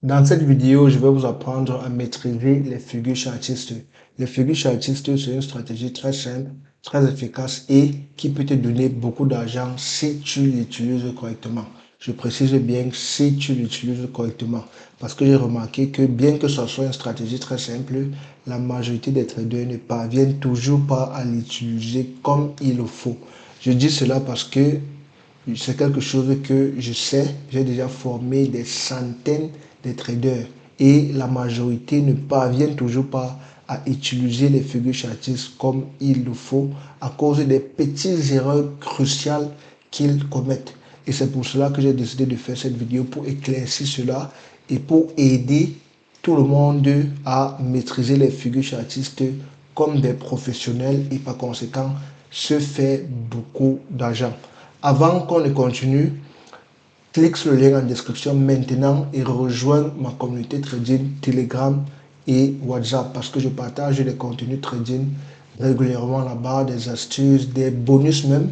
Dans cette vidéo, je vais vous apprendre à maîtriser les figures chartistes. Les figures chartistes, c'est une stratégie très simple, très efficace et qui peut te donner beaucoup d'argent si tu l'utilises correctement. Je précise bien si tu l'utilises correctement parce que j'ai remarqué que bien que ce soit une stratégie très simple, la majorité des traders ne parviennent toujours pas à l'utiliser comme il le faut. Je dis cela parce que c'est quelque chose que je sais, j'ai déjà formé des centaines de traders et la majorité ne parviennent toujours pas à utiliser les figures chartistes comme il le faut à cause des petites erreurs cruciales qu'ils commettent. Et c'est pour cela que j'ai décidé de faire cette vidéo pour éclaircir cela et pour aider tout le monde à maîtriser les figures chartistes comme des professionnels et par conséquent se faire beaucoup d'argent. Avant qu'on ne continue, clique sur le lien en description maintenant et rejoins ma communauté trading Telegram et WhatsApp parce que je partage des contenus trading régulièrement là-bas, des astuces, des bonus même.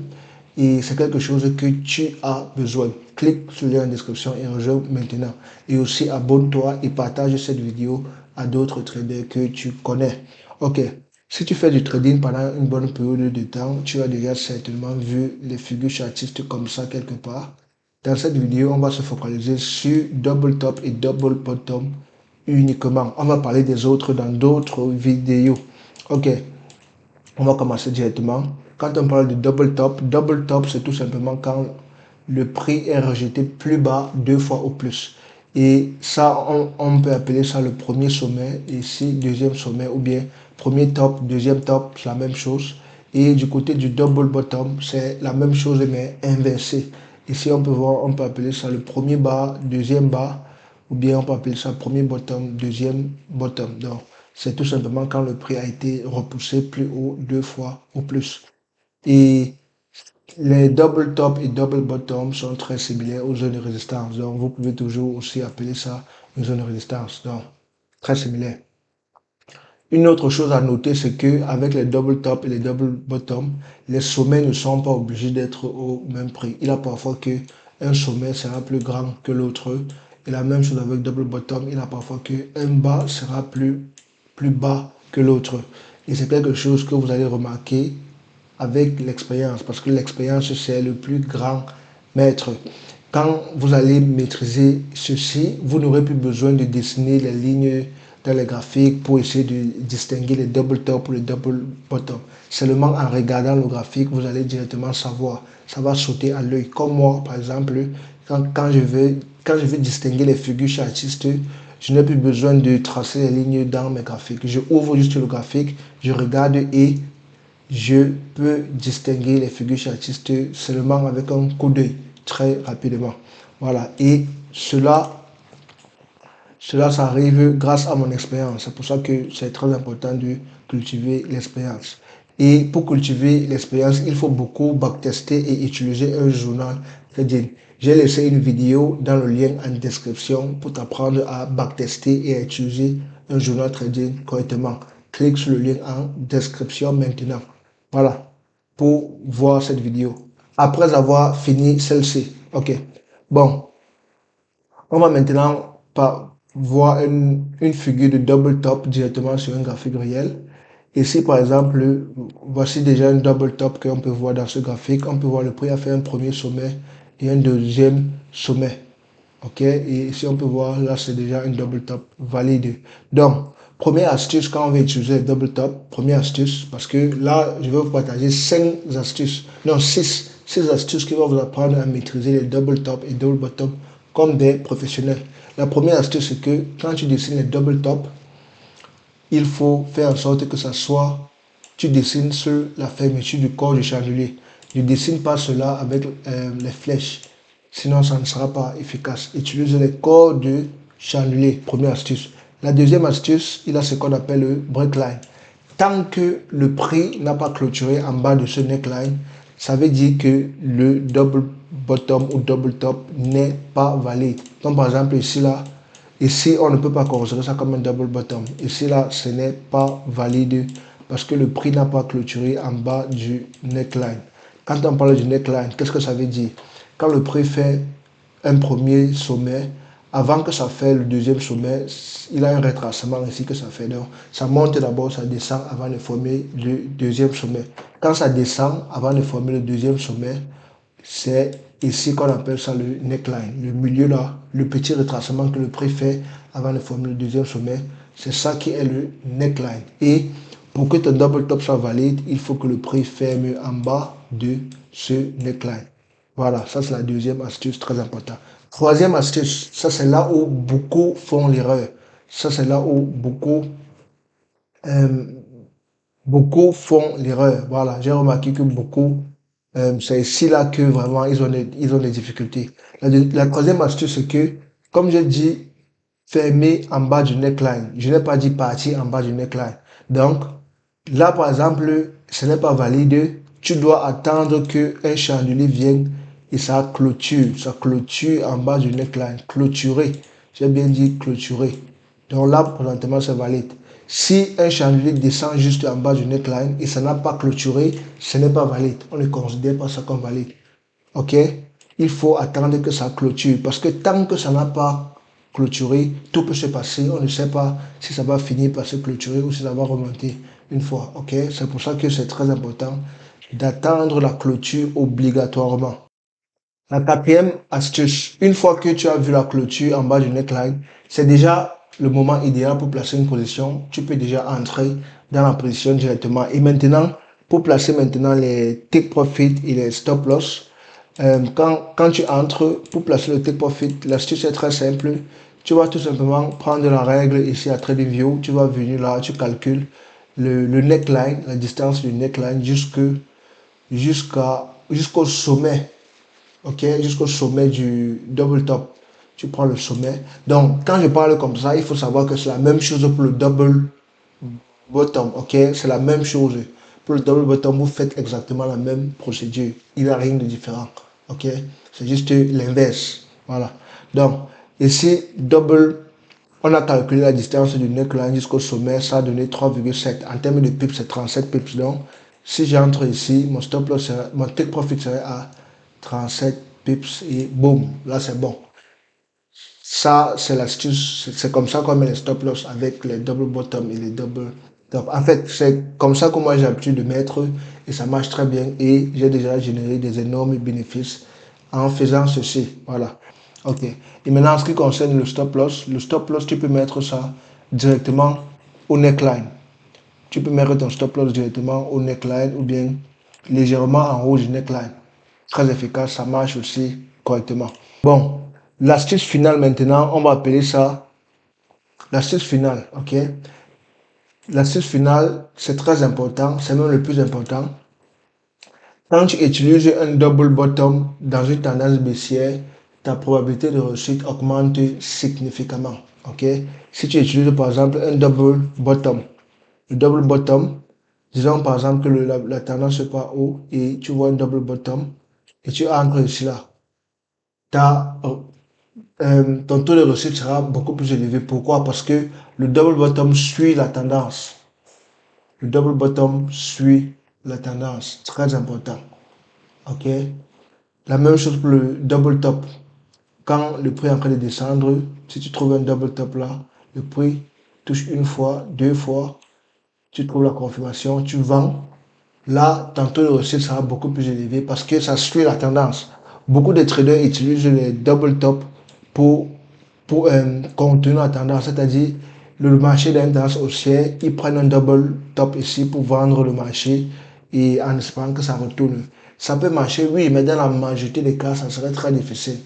Et c'est quelque chose que tu as besoin. Clique sur le lien en description et rejoins maintenant. Et aussi abonne-toi et partage cette vidéo à d'autres traders que tu connais. Ok. Si tu fais du trading pendant une bonne période de temps, tu as déjà certainement vu les figures chartistes comme ça quelque part. Dans cette vidéo, on va se focaliser sur double top et double bottom uniquement. On va parler des autres dans d'autres vidéos. Ok, on va commencer directement. Quand on parle de double top, c'est tout simplement quand le prix est rejeté plus bas deux fois ou plus. Et ça, on peut appeler ça le premier sommet, ici deuxième sommet, ou bien premier top, deuxième top, c'est la même chose. Et du côté du double bottom, c'est la même chose mais inversé. Ici, on peut voir, on peut appeler ça le premier bas, deuxième bas, ou bien on peut appeler ça premier bottom, deuxième bottom. Donc, c'est tout simplement quand le prix a été repoussé plus haut deux fois ou plus. Et les double top et double bottom sont très similaires aux zones de résistance. Donc, vous pouvez toujours aussi appeler ça une zone de résistance. Donc, très similaire. Une autre chose à noter, c'est que avec les double top et les double bottom, les sommets ne sont pas obligés d'être au même prix. Il y a parfois que un sommet sera plus grand que l'autre. Et la même chose avec double bottom, il y a parfois que un bas sera plus bas que l'autre. Et c'est quelque chose que vous allez remarquer avec l'expérience, parce que l'expérience, c'est le plus grand maître. Quand vous allez maîtriser ceci, vous n'aurez plus besoin de dessiner les lignes dans les graphiques pour essayer de distinguer les double top ou les double bottom. Seulement en regardant le graphique, vous allez directement savoir. Ça va sauter à l'œil. Comme moi, par exemple, quand je veux distinguer les figures chartistes, je n'ai plus besoin de tracer les lignes dans mes graphiques. Je ouvre juste le graphique, je regarde et je peux distinguer les figures chartistes seulement avec un coup d'œil, très rapidement. Voilà. Et cela s'arrive grâce à mon expérience. C'est pour ça que c'est très important de cultiver l'expérience. Et pour cultiver l'expérience, il faut beaucoup backtester et utiliser un journal trading. J'ai laissé une vidéo dans le lien en description pour t'apprendre à backtester et à utiliser un journal trading correctement. Clique sur le lien en description maintenant. Voilà, pour voir cette vidéo. Après avoir fini celle-ci. Ok. Bon, on va maintenant voir une figure de double top directement sur un graphique réel. Ici, par exemple, voici déjà un double top qu'on peut voir dans ce graphique. On peut voir le prix a fait un premier sommet et un deuxième sommet. Ok, et ici on peut voir, là c'est déjà un double top valide. Donc, première astuce quand on veut utiliser le double top, première astuce, parce que là je vais vous partager 5 astuces, non 6 astuces qui vont vous apprendre à maîtriser les double top et double bottom comme des professionnels. La première astuce c'est que quand tu dessines les double top, il faut faire en sorte que ça soit, tu dessines sur la fermeture du corps du chandelier. Ne dessine pas cela avec les flèches, sinon ça ne sera pas efficace. Utilise les corps du chandelier, première astuce. La deuxième astuce, il a ce qu'on appelle le breakline. Tant que le prix n'a pas clôturé en bas de ce neckline, ça veut dire que le double bottom ou double top n'est pas valide. Donc par exemple ici là, ici on ne peut pas considérer ça comme un double bottom. Ici là, ce n'est pas valide parce que le prix n'a pas clôturé en bas du neckline. Quand on parle du neckline, qu'est-ce que ça veut dire? Quand le prix fait un premier sommet avant que ça fait le deuxième sommet, il a un retracement ici que ça fait. Donc, ça monte d'abord, ça descend avant de former le deuxième sommet. Quand ça descend avant de former le deuxième sommet, c'est ici qu'on appelle ça le neckline. Le milieu là, le petit retracement que le prix fait avant de former le deuxième sommet, c'est ça qui est le neckline. Et pour que ton double top soit valide, il faut que le prix ferme en bas de ce neckline. Voilà, ça c'est la deuxième astuce très importante. Troisième astuce, ça c'est là où beaucoup font l'erreur. Ça c'est là où euh, beaucoup font l'erreur. Voilà, j'ai remarqué que beaucoup, c'est ici là que vraiment ils ont des difficultés. La troisième astuce, c'est que, comme j'ai dit, fermer en bas du neckline. Je n'ai pas dit partir en bas du neckline. Donc, là, par exemple, ce n'est pas valide. Tu dois attendre qu'un chandelier vienne et ça clôture en bas du neckline. Clôturer. J'ai bien dit clôturer. Donc là, présentement, c'est valide. Si un chandelier descend juste en bas du neckline et ça n'a pas clôturé, ce n'est pas valide. On ne considère pas ça comme valide. OK? Il faut attendre que ça clôture. Parce que tant que ça n'a pas clôturé, tout peut se passer. On ne sait pas si ça va finir par se clôturer ou si ça va remonter une fois. OK? C'est pour ça que c'est très important d'attendre la clôture obligatoirement. La quatrième astuce, une fois que tu as vu la clôture en bas du neckline, c'est déjà le moment idéal pour placer une position. Tu peux déjà entrer dans la position directement. Et maintenant, pour placer maintenant les take profit et les stop loss, quand tu entres, pour placer le take profit, l'astuce est très simple. Tu vas tout simplement prendre la règle ici à TradingView. Tu vas venir là, tu calcules le neckline, la distance du neckline jusqu'au sommet. OK, jusqu'au sommet du double top. Tu prends le sommet. Donc, quand je parle comme ça, il faut savoir que c'est la même chose pour le double bottom. OK, c'est la même chose. Pour le double bottom, vous faites exactement la même procédure. Il n'y a rien de différent. OK, c'est juste l'inverse. Voilà. Donc, ici, double, on a calculé la distance du neckline jusqu'au sommet. Ça a donné 3,7. En termes de pips, c'est 37 pips. Donc, si j'entre ici, mon stop loss, mon take profit serait à 37 pips et boum, là c'est bon. Ça, c'est l'astuce, c'est comme ça qu'on met les stop loss avec les double bottom et les double top. En fait, c'est comme ça que moi j'ai l'habitude de mettre et ça marche très bien et j'ai déjà généré des énormes bénéfices en faisant ceci. Voilà. Ok. Et maintenant, en ce qui concerne le stop loss, tu peux mettre ça directement au neckline. Tu peux mettre ton stop loss directement au neckline ou bien légèrement en haut du neckline. Très efficace, ça marche aussi correctement. Bon, l'astuce finale maintenant, on va appeler ça l'astuce finale, ok? L'astuce finale, c'est très important, c'est même le plus important. Quand tu utilises un double bottom dans une tendance baissière, ta probabilité de réussite augmente significativement, ok? Si tu utilises par exemple un double bottom, le double bottom, disons par exemple que la tendance est pas haut et tu vois un double bottom et tu entres ici là. Ton taux de réussite sera beaucoup plus élevé. Pourquoi? Parce que le double bottom suit la tendance. Le double bottom suit la tendance. Très important. OK? La même chose pour le double top. Quand le prix est en train de descendre, si tu trouves un double top là, le prix touche une fois, deux fois, tu trouves la confirmation, tu vends. Là, ton taux de réussite sera beaucoup plus élevé parce que ça suit la tendance. Beaucoup de traders utilisent les double top pour, pour contenir la tendance, c'est-à-dire le marché d'une tendance haussière, ils prennent un double top ici pour vendre le marché et en espérant que ça retourne. Ça peut marcher, oui, mais dans la majorité des cas, ça serait très difficile.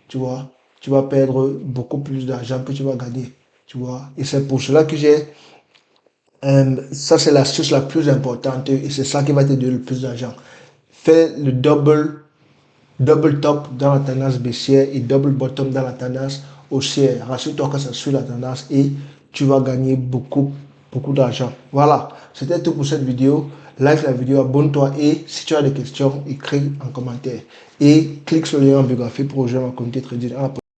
Tu vois, tu vas perdre beaucoup plus d'argent que tu vas gagner. Tu vois, et c'est pour cela que ça, c'est l'astuce la plus importante et c'est ça qui va te donner le plus d'argent. Fais le double top dans la tendance baissière et double bottom dans la tendance haussière. Rassure-toi que ça suit la tendance et tu vas gagner beaucoup d'argent. Voilà, c'était tout pour cette vidéo. Like la vidéo, abonne-toi et si tu as des questions, écris en commentaire. Et clique sur le lien en biographie pour rejoindre ma communauté trading.